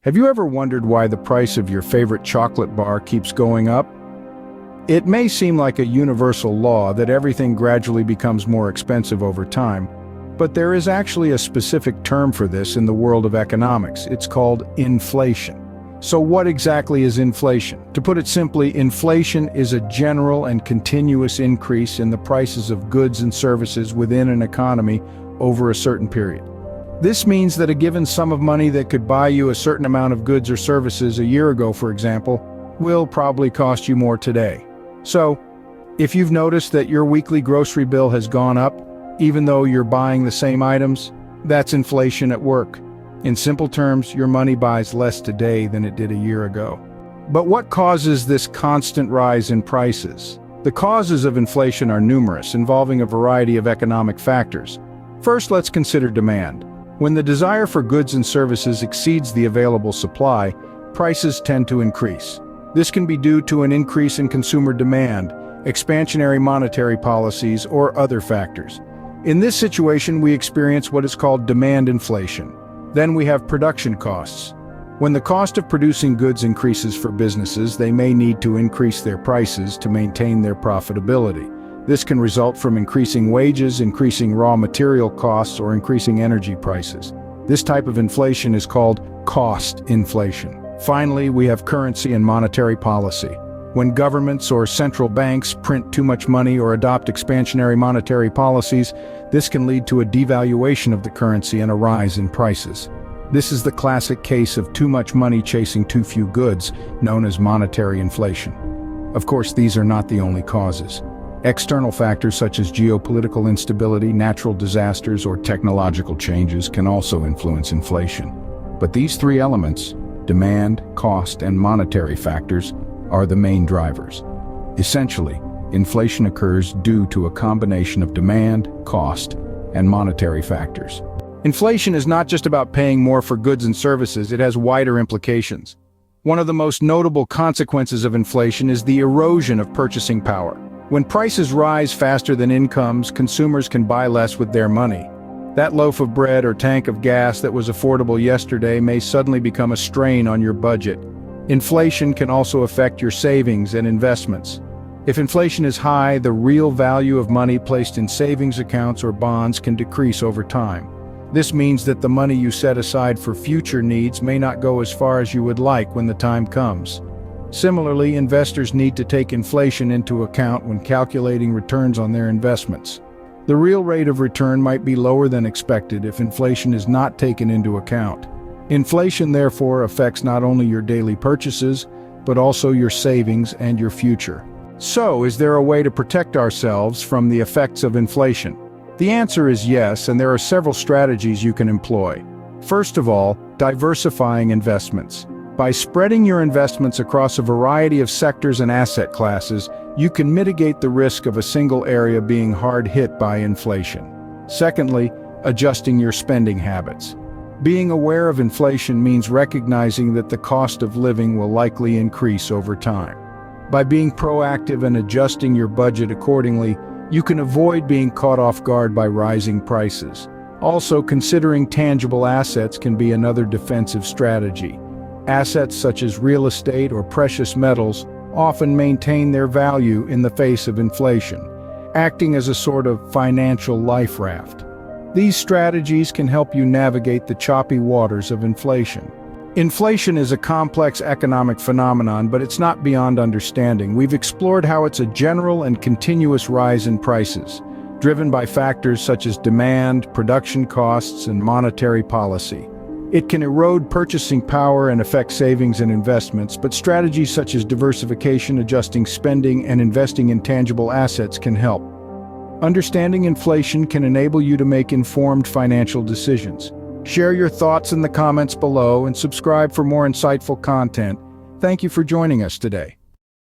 Have you ever wondered why the price of your favorite chocolate bar keeps going up? It may seem like a universal law that everything gradually becomes more expensive over time, but there is actually a specific term for this in the world of economics. It's called inflation. So what exactly is inflation? To put it simply, inflation is a general and continuous increase in the prices of goods and services within an economy over a certain period. This means that a given sum of money that could buy you a certain amount of goods or services a year ago, for example, will probably cost you more today. So, if you've noticed that your weekly grocery bill has gone up, even though you're buying the same items, that's inflation at work. In simple terms, your money buys less today than it did a year ago. But what causes this constant rise in prices? The causes of inflation are numerous, involving a variety of economic factors. First, let's consider demand. When the desire for goods and services exceeds the available supply, prices tend to increase. This can be due to an increase in consumer demand, expansionary monetary policies, or other factors. In this situation, we experience what is called demand inflation. Then we have production costs. When the cost of producing goods increases for businesses, they may need to increase their prices to maintain their profitability. This can result from increasing wages, increasing raw material costs, or increasing energy prices. This type of inflation is called cost inflation. Finally, we have currency and monetary policy. When governments or central banks print too much money or adopt expansionary monetary policies, this can lead to a devaluation of the currency and a rise in prices. This is the classic case of too much money chasing too few goods, known as monetary inflation. Of course, these are not the only causes. External factors such as geopolitical instability, natural disasters, or technological changes can also influence inflation. But these three elements, demand, cost, and monetary factors, are the main drivers. Essentially, inflation occurs due to a combination of demand, cost, and monetary factors. Inflation is not just about paying more for goods and services, it has wider implications. One of the most notable consequences of inflation is the erosion of purchasing power. When prices rise faster than incomes, consumers can buy less with their money. That loaf of bread or tank of gas that was affordable yesterday may suddenly become a strain on your budget. Inflation can also affect your savings and investments. If inflation is high, the real value of money placed in savings accounts or bonds can decrease over time. This means that the money you set aside for future needs may not go as far as you would like when the time comes. Similarly, investors need to take inflation into account when calculating returns on their investments. The real rate of return might be lower than expected if inflation is not taken into account. Inflation, therefore, affects not only your daily purchases, but also your savings and your future. So, is there a way to protect ourselves from the effects of inflation? The answer is yes, and there are several strategies you can employ. First of all, diversifying investments. By spreading your investments across a variety of sectors and asset classes, you can mitigate the risk of a single area being hard hit by inflation. Secondly, adjusting your spending habits. Being aware of inflation means recognizing that the cost of living will likely increase over time. By being proactive and adjusting your budget accordingly, you can avoid being caught off guard by rising prices. Also, considering tangible assets can be another defensive strategy. Assets such as real estate or precious metals often maintain their value in the face of inflation, acting as a sort of financial life raft. These strategies can help you navigate the choppy waters of inflation. Inflation is a complex economic phenomenon, but it's not beyond understanding. We've explored how it's a general and continuous rise in prices, driven by factors such as demand, production costs, and monetary policy. It can erode purchasing power and affect savings and investments, but strategies such as diversification, adjusting spending, and investing in tangible assets can help. Understanding inflation can enable you to make informed financial decisions. Share your thoughts in the comments below and subscribe for more insightful content. Thank you for joining us today.